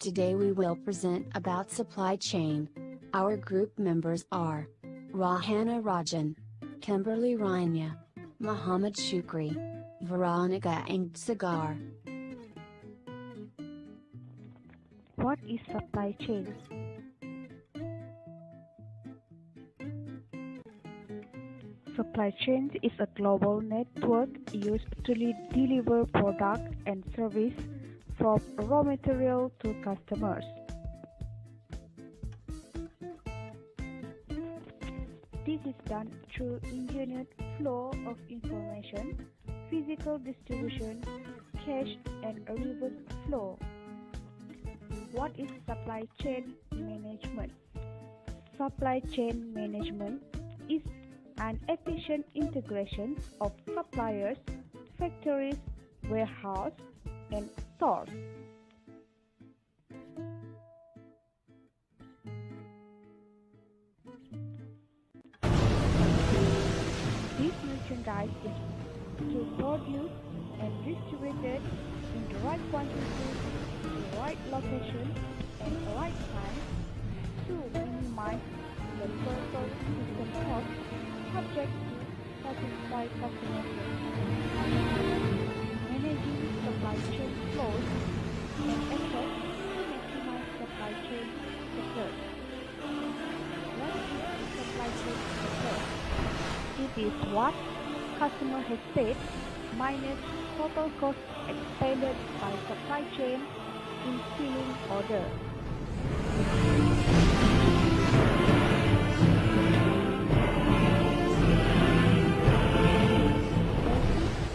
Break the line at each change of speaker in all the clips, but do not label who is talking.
Today we will present about supply chain. Our group members are Rahana Rajan, Kimberly Rania, Muhammad Shukri, Veronica and Sagar.
What is supply chain? Supply chain is a global network used to deliver product and service from raw material to customers. This is done through engineered flow of information, physical distribution, cash, and reverse flow. What is supply chain management? Supply chain management is an efficient integration of suppliers, factories, warehouse, and stores. This merchandise is produced and distributed in the right quantity, the right location, and the right time to minimize the total system cost subject to satisfy customer needs. Managing supply chain flows and efforts to maximize supply chain success. What is supply chain success? It is what customer has paid minus total cost expended by supply chain in filling order.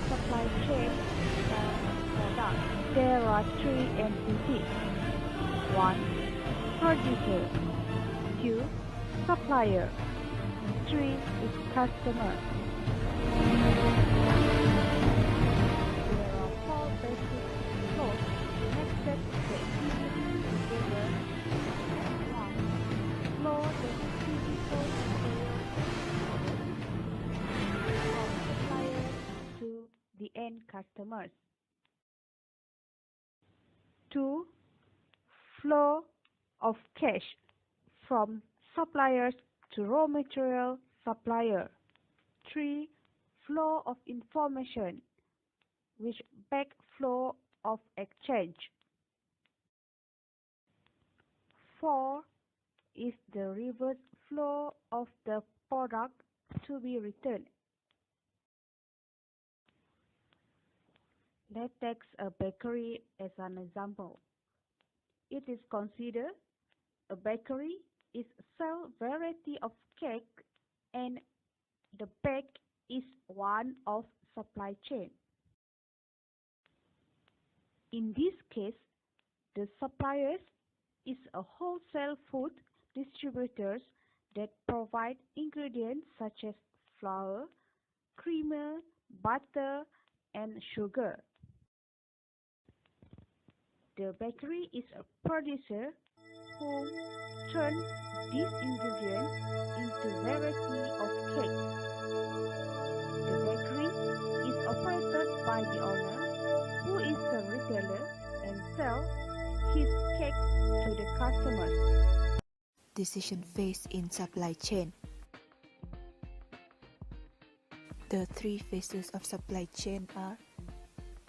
Supply chain product. There are three entities. 1. Producer. 2. Supplier. 3 is customer. There are 4 basic flows connected together. 1. Flow the physical from supplier to the end customers. 2. Flow of cash from suppliers to raw material supplier. 3. Flow of information, which back flow of exchange. 4 is the reverse flow of the product to be returned. Let's take a bakery as an example. It is considered a bakery is sell variety of cake and the bake is one of supply chain. In this case, the suppliers is a wholesale food distributors that provide ingredients such as flour, creamer, butter, and sugar. The bakery is a producer who turns these ingredients into variety of cake. The bakery is operated by the owner, who is a retailer and sells his cakes to the customers.
Decision phase in supply chain. The 3 phases of supply chain are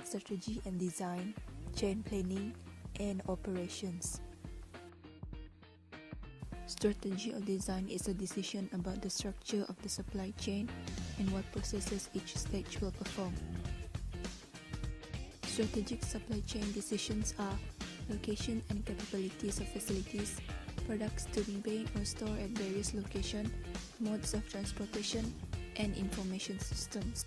strategy and design, chain planning, and operations. Strategy or design is a decision about the structure of the supply chain and what processes each stage will perform. Strategic supply chain decisions are location and capabilities of facilities, products to be made or stored at various locations, modes of transportation, and information systems.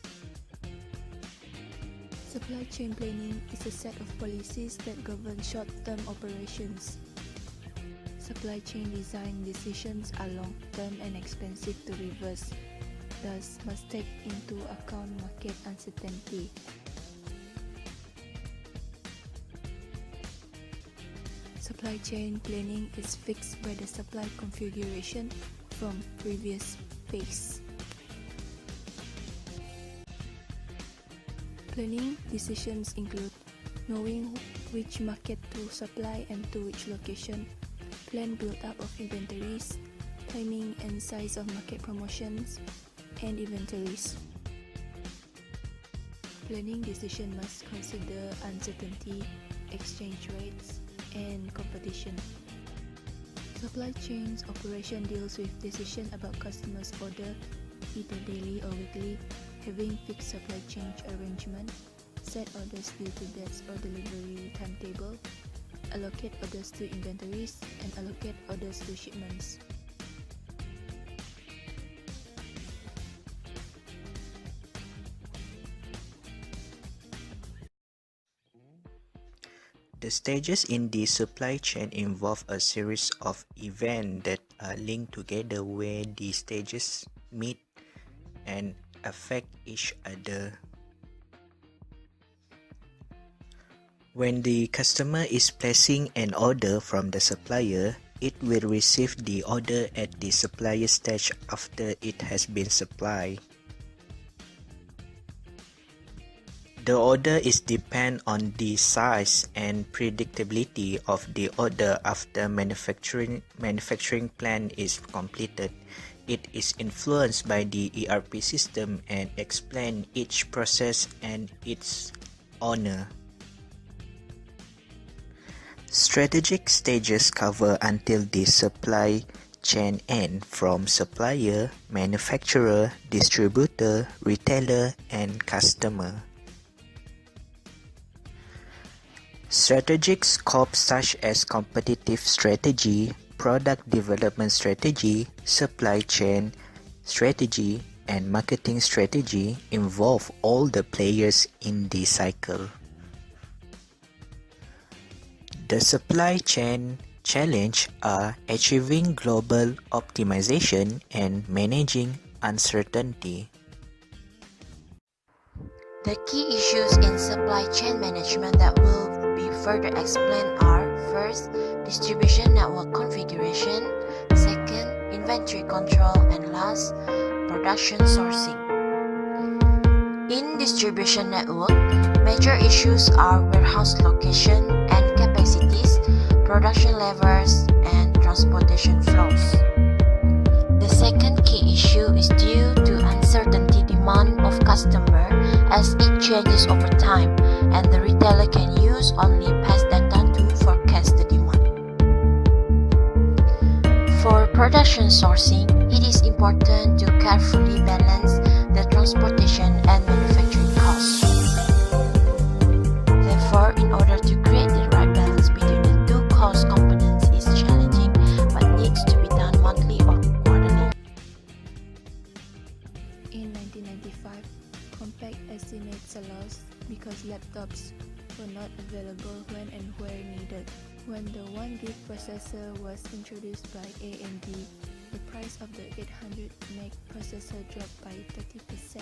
Supply chain planning is a set of policies that govern short-term operations. Supply chain design decisions are long-term and expensive to reverse, thus must take into account market uncertainty. Supply chain planning is fixed by the supply configuration from previous phase. Planning decisions include knowing which market to supply and to which location, plan build-up of inventories, timing and size of market promotions, and inventories. Planning decision must consider uncertainty, exchange rates, and competition. Supply chains operation deals with decision about customers' order, either daily or weekly, having fixed supply chain arrangement, set orders due to dates or delivery timetable, allocate orders to inventories, and allocate orders to shipments.
The stages in the supply chain involve a series of events that are linked together where the stages meet and affect each other. When the customer is placing an order from the supplier, it will receive the order at the supplier stage after it has been supplied. The order is depend on the size and predictability of the order after manufacturing plan is completed. It is influenced by the ERP system and explain each process and its owner. Strategic stages cover until the supply chain end from supplier, manufacturer, distributor, retailer, and customer. Strategic scope such as competitive strategy, product development strategy, supply chain strategy, and marketing strategy involve all the players in the cycle. The supply chain challenges are achieving global optimization and managing uncertainty.
The key issues in supply chain management that will be further explained are: first, distribution network configuration, second, inventory control, and last, production sourcing. In distribution network, major issues are warehouse location and capacities, production levels, and transportation flows. The second key issue is due to uncertainty demand of customer as it changes over time, and the retailer can use only past data to forecast the demand. For production sourcing, it is important to carefully balance the transportation and manufacturing costs. Therefore, in order to create the right balance between the two cost components is challenging but needs to be done monthly or quarterly.
In 1995, Compaq estimates a loss because laptops were not available when and where needed. When the 1 gig processor was introduced by AMD, the price of the 800 meg processor dropped by 30%.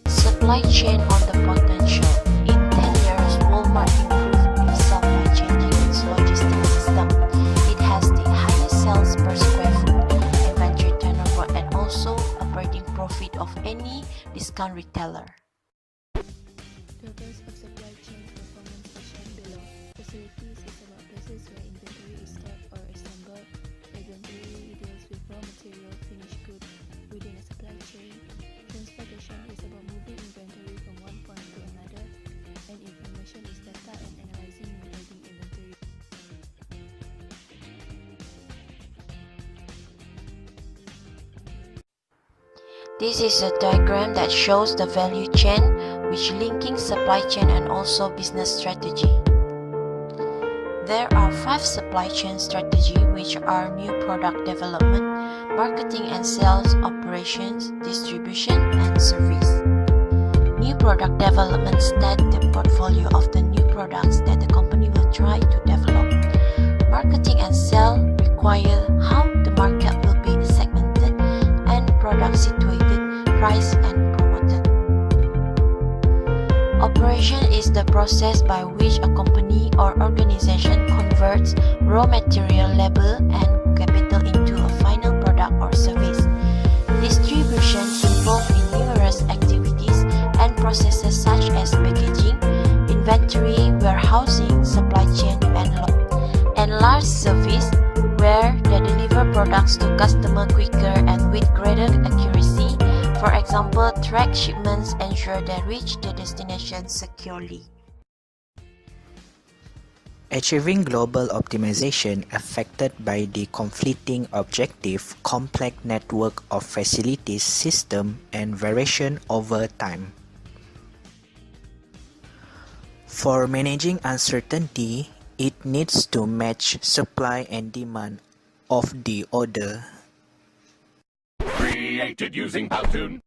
Supply chain on the potential. In 10 years, Walmart improved its supply chain and its logistics system. It has the highest sales per square foot, inventory turnover, and also operating profit of any discount retailer.
Purpose of supply chain performance is shown below. Facilities is about places where inventory is stored or assembled. Inventory deals with raw material, finished goods within a supply chain. Transportation is about moving inventory from one point to another, and information is data and analyzing regarding inventory.
This is a diagram that shows the value chain, which linking supply chain and also business strategy. There are 5 supply chain strategies, which are new product development, marketing and sales, operations, distribution, and service. New product development state the portfolio of the new products that the company will try to develop. Marketing and sales require how the market will be segmented and product situated, priced, and promoted. Operation is the process by which a company or organization converts raw material, labor, and capital into a final product or service. products to customer quicker and with greater accuracy. For example, track shipments, ensure they reach the destination securely.
Achieving global optimization affected by the conflicting objective, complex network of facilities, system, and variation over time. For managing uncertainty, it needs to match supply and demand of the order.
Created using Powtoon.